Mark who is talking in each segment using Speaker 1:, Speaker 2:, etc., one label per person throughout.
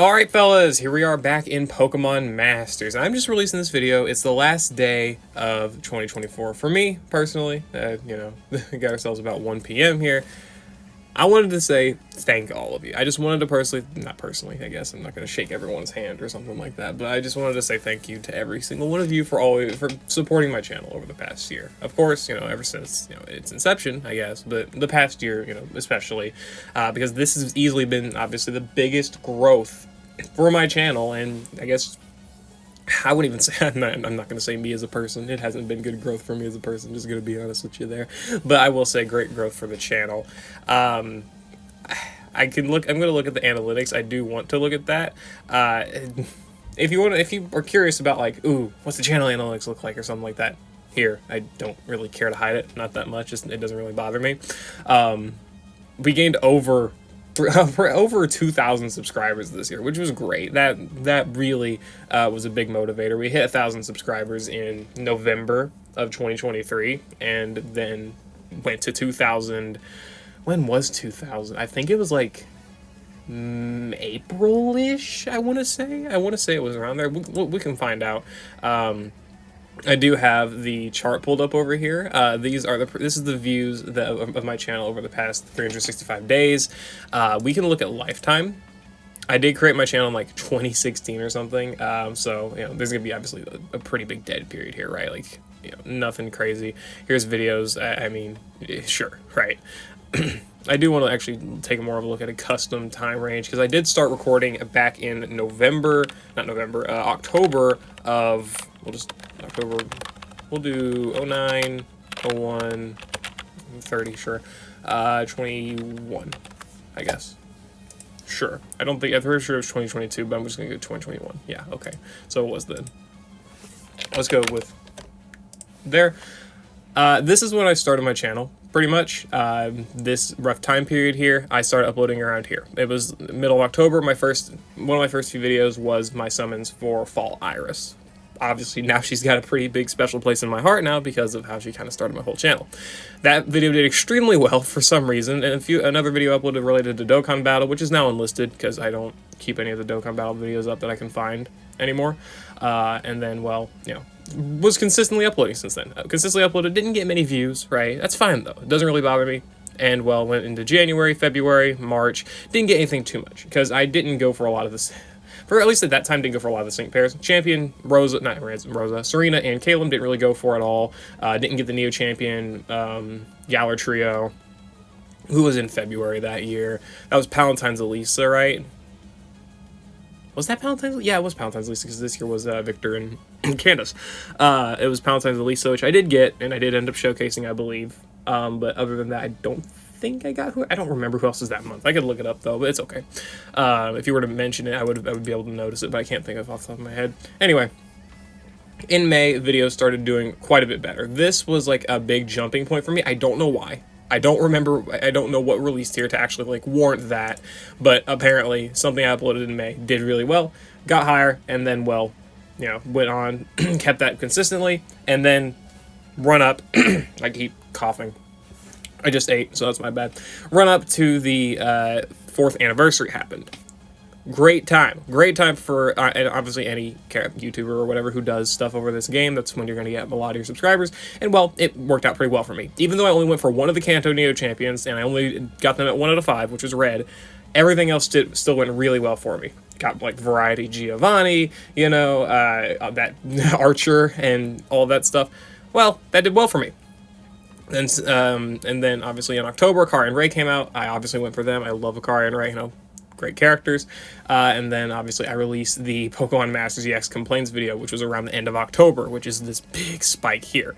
Speaker 1: Alright fellas, here we are back in Pokemon Masters. I'm just releasing this video. It's the last day of 2024 for me, personally. We got ourselves about 1 p.m. here. I wanted to say thank all of you. I just wanted to not personally, I guess. I'm not going to shake everyone's hand or something like that, but I just wanted to say thank you to every single one of you for supporting my channel over the past year. Of course, ever since, its inception, I guess, but the past year, especially, because this has easily been, obviously, the biggest growth for my channel, and I guess I wouldn't even say, I'm not going to say me as a person. It hasn't been good growth for me as a person, just going to be honest with you there. But I will say great growth for the channel. I'm going to look at the analytics. I do want to look at that. If you are curious about, like, ooh, what's the channel analytics look like or something like that, here, I don't really care to hide it, not that much, it doesn't really bother me. We gained over 2,000 subscribers this year, which was great. That really was a big motivator. We hit 1,000 subscribers in November of 2023, and then went to 2,000. When was 2,000? I think it was like April-ish, I want to say. It was around there. We can find out. I do have the chart pulled up over here. This is the views of my channel over the past 365 days. We can look at lifetime. I did create my channel in like 2016 or something. So there's gonna be obviously a pretty big dead period here, right? Like nothing crazy. Here's videos. I mean, sure, right. I do want to actually take more of a look at a custom time range, because I did start recording back in October of, we'll do 09, 01, 30, sure, 21, I guess. Sure. I'm pretty sure it was 2022, but I'm just going to go 2021. Yeah, okay. So it was then. Let's go with there. This is when I started my channel, pretty much. This rough time period here, I started uploading around here. It was middle of October. One of my first few videos was my summons for Fall Iris. Obviously, now she's got a pretty big special place in my heart now because of how she kind of started my whole channel. That video did extremely well for some reason, and another video uploaded related to Dokkan Battle, which is now unlisted because I don't keep any of the Dokkan Battle videos up that I can find anymore. And then, well, was consistently uploading since then. Consistently uploaded, didn't get many views, right? That's fine, though. It doesn't really bother me. And, well, went into January, February, March. Didn't get anything too much, because I didn't go for a lot of this. For at least at that time, didn't go for a lot of the sync pairs. Champion, Serena, and Caleb didn't really go for it all. Didn't get the Neo Champion, Galar Trio, who was in February that year. That was Palatine's Elisa, right? Was that Palatine's? Yeah, it was Palatine's Elisa, because this year was Victor and Candace. It was Palatine's Elisa, which I did get, and I did end up showcasing, I believe. But other than that, I don't think I got I don't remember who else is that month. I could look it up, though, but it's okay. If you were to mention it, I would be able to notice it, but I can't think of it off the top of my head. Anyway, in May, videos started doing quite a bit better. This was like a big jumping point for me. I don't know why. I don't know what released here to actually like warrant that, but apparently something I uploaded in May did really well, got higher, and then, well, went on, kept that consistently, and then run up. I keep coughing. I just ate, so that's my bad. Run up to the 4th anniversary happened. Great time for and obviously any YouTuber or whatever who does stuff over this game. That's when you're going to get a lot of your subscribers. And, well, it worked out pretty well for me. Even though I only went for one of the Kanto Neo Champions, and I only got them at 1 out of 5, which was red, everything else still went really well for me. Got, like, Variety Giovanni, that Archer and all that stuff. Well, that did well for me. And then, obviously, in October, Akari and Ray came out. I obviously went for them. I love Akari and Ray, great characters. And then, obviously, I released the Pokemon Masters EX Complaints video, which was around the end of October, which is this big spike here.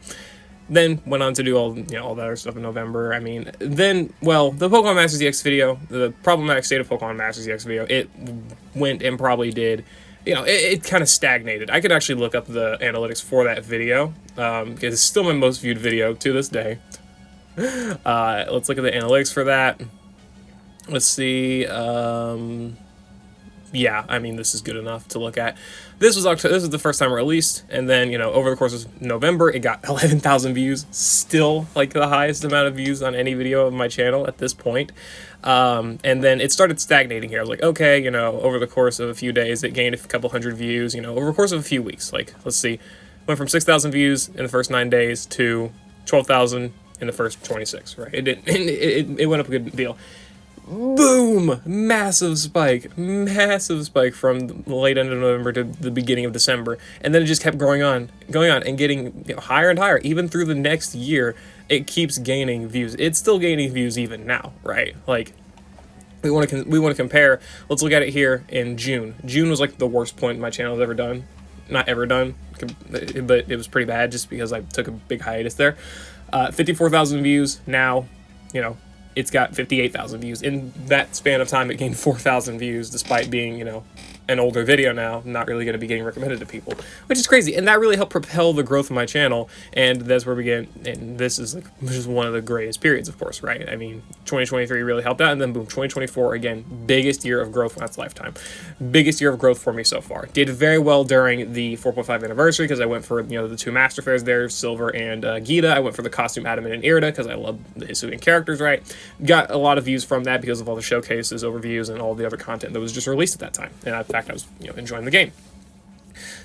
Speaker 1: Then went on to do all that other stuff in November. I mean, then, well, the Pokemon Masters EX video, the Problematic State of Pokemon Masters EX video, it went and probably did... it kind of stagnated. I could actually look up the analytics for that video, because it's still my most viewed video to this day. Let's look at the analytics for that. Let's see. yeah, I mean, this is good enough to look at. This was October, this was the first time released, and then, you know, over the course of November, it got 11,000 views, still, like, the highest amount of views on any video of my channel at this point. And then it started stagnating here. I was like, okay, you know, over the course of a few days, it gained a couple hundred views, you know, over the course of a few weeks. Like, let's see, went from 6,000 views in the first 9 days to 12,000 in the first 26, right? It went up a good deal. Boom! Massive spike from the late end of November to the beginning of December, and then it just kept going on, and getting, you know, higher and higher. Even through the next year, it keeps gaining views. It's still gaining views even now, right? Like, we want to compare. Let's look at it here in June. June was like the worst point my channel has ever done. Not ever done, but it was pretty bad just because I took a big hiatus there. 54,000 views now, you know. It's got 58,000 views. In that span of time, it gained 4,000 views, despite being, you know, an older video now, not really going to be getting recommended to people, which is crazy. And that really helped propel the growth of my channel, and that's where we get, and this is like, which is one of the greatest periods, of course, right? I mean, 2023 really helped out, and then boom, 2024, again, biggest year of growth, that's lifetime. Biggest year of growth for me so far. Did very well during the 4.5 anniversary, because I went for, you know, the 2 master fairs there, Silver and Gita. I went for the costume Adamant and Eriott, because I love the Hisuian characters, right? Got a lot of views from that because of all the showcases, overviews, and all the other content that was just released at that time. And in fact, I was, you know, enjoying the game.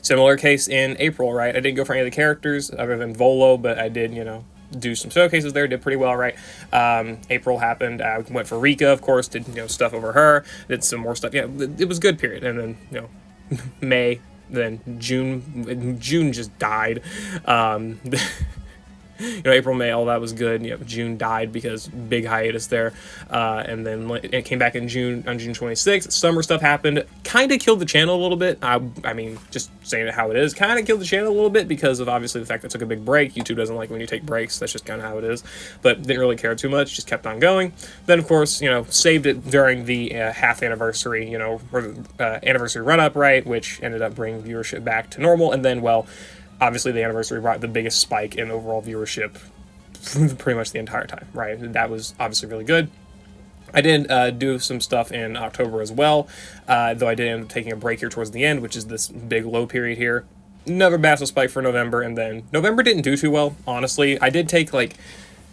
Speaker 1: Similar case in April, right? I didn't go for any of the characters other than Volo, but I did, you know, do some showcases there, did pretty well, right? April happened, I went for Rika, of course, did, you know, stuff over her, did some more stuff. Yeah, it was a good period. And then, you know, May, then June just died. You know, April, May, all that was good. You know, June died because big hiatus there. And then it came back in June, on June 26th. Summer stuff happened. Kind of killed the channel a little bit. I mean, just saying it how it is. Kind of killed the channel a little bit because of obviously the fact that I took a big break. YouTube doesn't like when you take breaks. That's just kind of how it is. But didn't really care too much. Just kept on going. Then, of course, you know, saved it during the half anniversary, you know, or anniversary run-up, right? Which ended up bringing viewership back to normal. And then, well, obviously, the anniversary brought the biggest spike in overall viewership pretty much the entire time, right? That was obviously really good. I did do some stuff in October as well, though I did end up taking a break here towards the end, which is this big low period here. Another massive spike for November, and then November didn't do too well, honestly. I did take, like,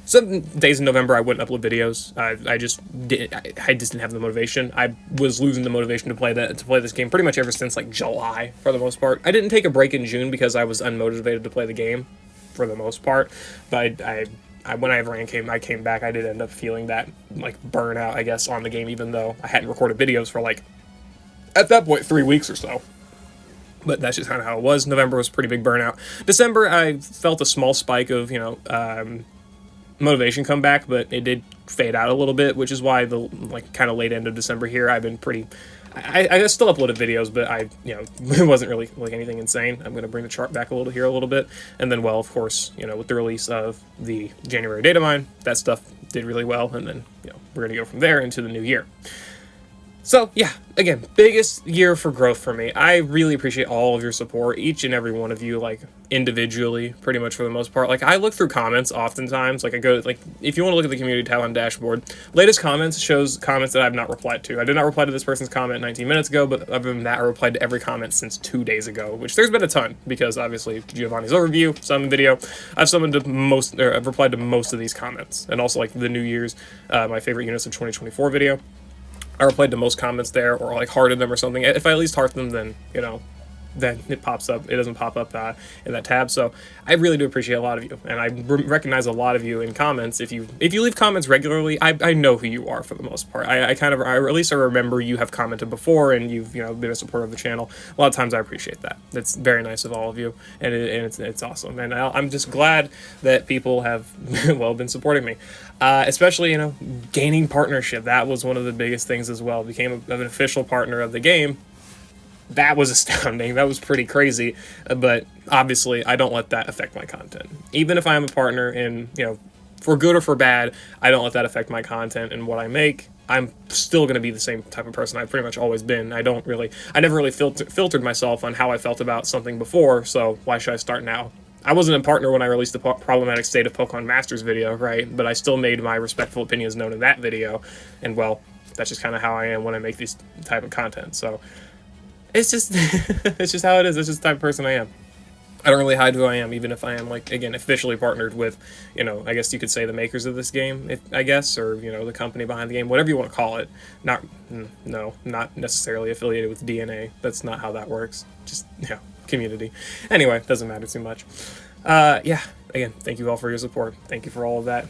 Speaker 1: some days in November I wouldn't upload videos. I just didn't have the motivation. I was losing the motivation to play this game pretty much ever since like July for the most part. I didn't take a break in June because I was unmotivated to play the game for the most part. But whenever I came back, I did end up feeling that like burnout, I guess, on the game, even though I hadn't recorded videos for like at that point 3 weeks or so. But that's just kind of how it was. November was a pretty big burnout. December I felt a small spike of, you know, motivation come back, but it did fade out a little bit, which is why the like kind of late end of December here I've been pretty I still uploaded videos, but I, you know, it wasn't really like anything insane. I'm going to bring the chart back a little bit, and then, well, of course, you know, with the release of the January data mine, that stuff did really well, and then, you know, we're going to go from there into the new year. So, yeah, again, biggest year for growth for me. I really appreciate all of your support, each and every one of you, like, individually, pretty much for the most part. Like, I look through comments oftentimes. Like, I go, like, if you want to look at the community tab on dashboard, latest comments shows comments that I've not replied to. I did not reply to this person's comment 19 minutes ago, but other than that, I replied to every comment since 2 days ago, which there's been a ton, because obviously Giovanni's overview, summon video, I've replied to most of these comments, and also, like, the New Year's, my favorite units of 2024 video. I replied to most comments there, or like hearted them or something. If I at least heart them, then, you know, then it pops up. It doesn't pop up in that tab. So I really do appreciate a lot of you, and I recognize a lot of you in comments. If you leave comments regularly, I know who you are for the most part. I at least I remember you have commented before, and you've, you know, been a supporter of the channel. A lot of times I appreciate that. It's very nice of all of you, and it's awesome. And I'm just glad that people have well been supporting me. Especially, you know, gaining partnership. That was one of the biggest things as well. Became an official partner of the game. That was astounding. That was pretty crazy. But obviously, I don't let that affect my content. Even if I am a partner in, you know, for good or for bad, I don't let that affect my content and what I make. I'm still going to be the same type of person I've pretty much always been. I never really filtered myself on how I felt about something before, so why should I start now? I wasn't a partner when I released the Problematic State of Pokemon Masters video, right? But I still made my respectful opinions known in that video, and, well, that's just kind of how I am when I make these type of content. So It's just, it's just how it is. It's just the type of person I am. I don't really hide who I am, even if I am, like, again, officially partnered with, you know, I guess you could say the makers of this game, I guess, or, you know, the company behind the game, whatever you want to call it. No, not necessarily affiliated with DNA. That's not how that works. Just, you know, community. Anyway, doesn't matter too much. Yeah, again, thank you all for your support. Thank you for all of that.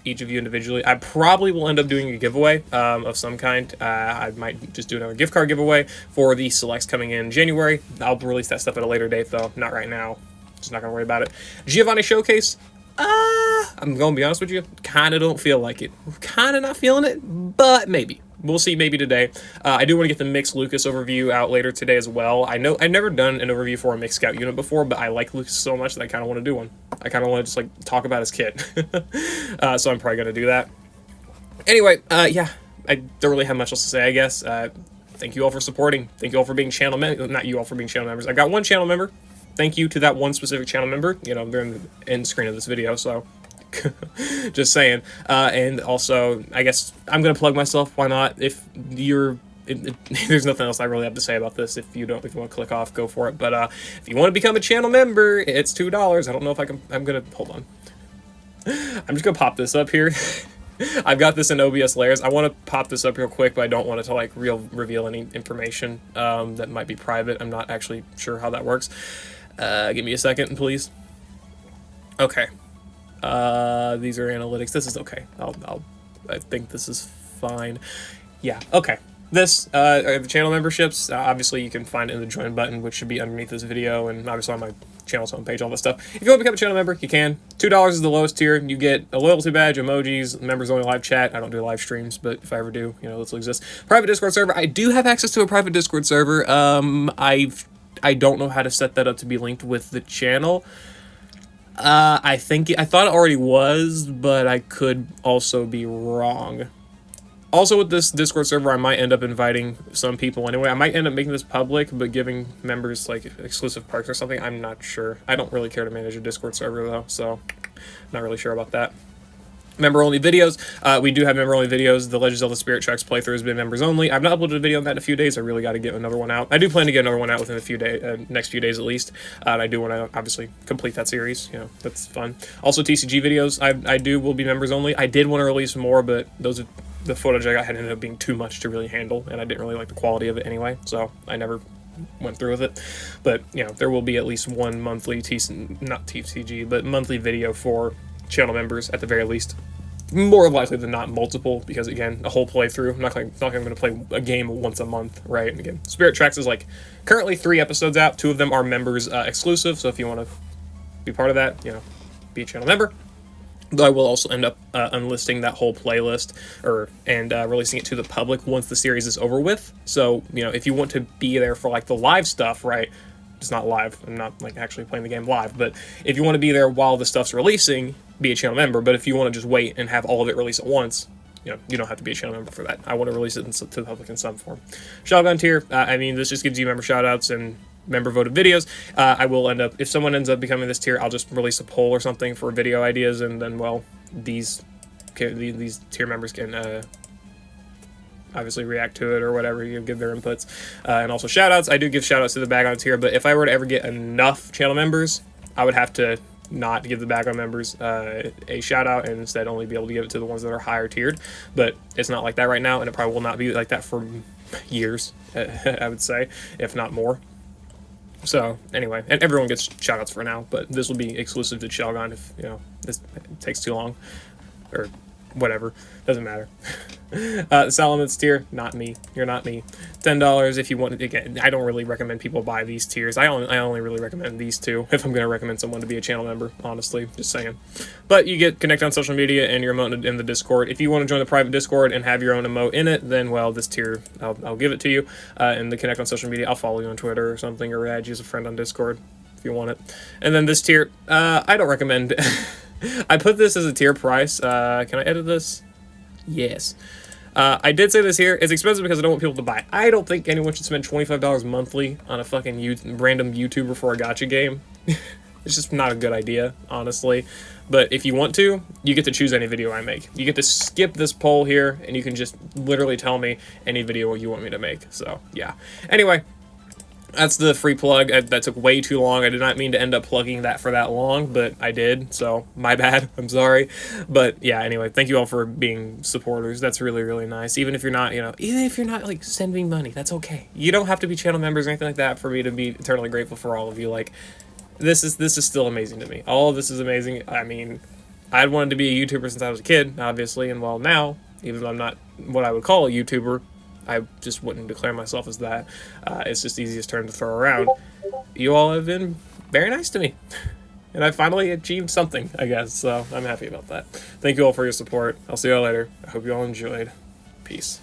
Speaker 1: Each of you individually. I probably will end up doing a giveaway of some kind. I might just do another gift card giveaway for the selects coming in January. I'll release that stuff at a later date, though. Not right now. Just not going to worry about it. Giovanni Showcase. I'm going to be honest with you. Kind of don't feel like it. Kind of not feeling it, but maybe. We'll see maybe today. I do want to get the Mixed Lucas overview out later today as well. I know I've never done an overview for a Mixed Scout unit before, but I like Lucas so much that I kind of want to do one. I kind of want to just, like, talk about his kit. So I'm probably going to do that. Anyway, yeah, I don't really have much else to say, I guess. Thank you all for supporting. Thank you all for being channel members. Not you all for being channel members. I got one channel member. Thank you to that one specific channel member. You know, they're in the end screen of this video, so just saying. And also, I guess I'm gonna plug myself. Why not? If you're, there's nothing else I really have to say about this. If you want to click off, go for it. But if you want to become a channel member, it's $2. I don't know if I can. I'm gonna hold on. I'm just gonna pop this up here. I've got this in OBS layers. I want to pop this up real quick, but I don't want it to, like, reveal any information that might be private. I'm not actually sure how that works. Give me a second, please. Okay. These are analytics. This is okay. I think this is fine. Yeah, okay. This, the channel memberships, obviously you can find it in the join button, which should be underneath this video, and obviously on my channel's homepage, all that stuff. If you want to become a channel member, you can. $2 is the lowest tier. You get a loyalty badge, emojis, members only live chat. I don't do live streams, but if I ever do, you know, this will exist. Private Discord server. I do have access to a private Discord server. I don't know how to set that up to be linked with the channel. I thought it already was, but I could also be wrong. Also, with this Discord server, I might end up inviting some people anyway. I might end up making this public, but giving members, like, exclusive perks or something. I'm not sure. I don't really care to manage a Discord server, though, so not really sure about that. Member-only videos. We do have member-only videos. The Legends of Zelda Spirit Tracks playthrough has been members-only. I've not uploaded a video on that in a few days. I really got to get another one out. I do plan to get another one out within a few days, next few days at least. And I do want to, obviously, complete that series. You know, that's fun. Also, TCG videos. I will be members-only. I did want to release more, but the footage I got had ended up being too much to really handle, and I didn't really like the quality of it anyway, so I never went through with it. But, you know, there will be at least one monthly, not TCG, but monthly video for channel members at the very least. More likely than not multiple, because again, a whole playthrough. I'm not going to play a game once a month, right? And again, Spirit Tracks is, like, currently 3 episodes out. 2 of them are members exclusive, so if you want to be part of that, you know, be a channel member. Though I will also end up unlisting that whole playlist and releasing it to the public once the series is over with. So, you know, if you want to be there for, like, the live stuff, right? It's not live. I'm not, like, actually playing the game live. But if you want to be there while the stuff's releasing, be a channel member. But if you want to just wait and have all of it released at once, you know, you don't have to be a channel member for that. I want to release it to the public in some form. Shotgun tier. I mean, this just gives you member shoutouts and member voted videos. I will end up, if someone ends up becoming this tier, I'll just release a poll or something for video ideas, and then, well, these tier members can obviously react to it or whatever, you give their inputs. And also shoutouts. I do give shoutouts to the background tier, but if I were to ever get enough channel members, I would have to not give the background members a shout out and instead only be able to give it to the ones that are higher tiered. But it's not like that right now, and it probably will not be like that for years, I would say, if not more. So anyway, and everyone gets shoutouts for now, but this will be exclusive to Shelgon if, you know, this takes too long or whatever, doesn't matter. The Salamence tier, not me. You're not me. $10 if you want. Again, I don't really recommend people buy these tiers. I only really recommend these two if I'm going to recommend someone to be a channel member, honestly, just saying. But you get connect on social media and your emote in the Discord. If you want to join the private Discord and have your own emote in it, then, well, this tier, I'll give it to you. And the connect on social media, I'll follow you on Twitter or something, or add you as a friend on Discord if you want it. And then this tier, I don't recommend. I put this as a tier price. Can I edit this? Yes. I did say this here. It's expensive because I don't want people to buy it. I don't think anyone should spend $25 monthly on a fucking random YouTuber for a gacha game. It's just not a good idea, honestly. But if you want to, you get to choose any video I make. You get to skip this poll here, and you can just literally tell me any video you want me to make. So, yeah. Anyway, That's the free plug. That took way too long. I did not mean to end up plugging that for that long, but I did, so my bad. I'm sorry. But yeah, anyway, thank you all for being supporters. That's really, really nice. Even if you're not, even if you're not, like, sending money, that's okay. You don't have to be channel members or anything like that for me to be eternally grateful for all of you. Like, this is still amazing to me. All of this is amazing. I mean, I'd wanted to be a YouTuber since I was a kid, obviously, and well, now, even though I'm not what I would call a YouTuber, I just wouldn't declare myself as that. It's just the easiest term to throw around. You all have been very nice to me. And I finally achieved something, I guess, so I'm happy about that. Thank you all for your support. I'll see you all later. I hope you all enjoyed. Peace.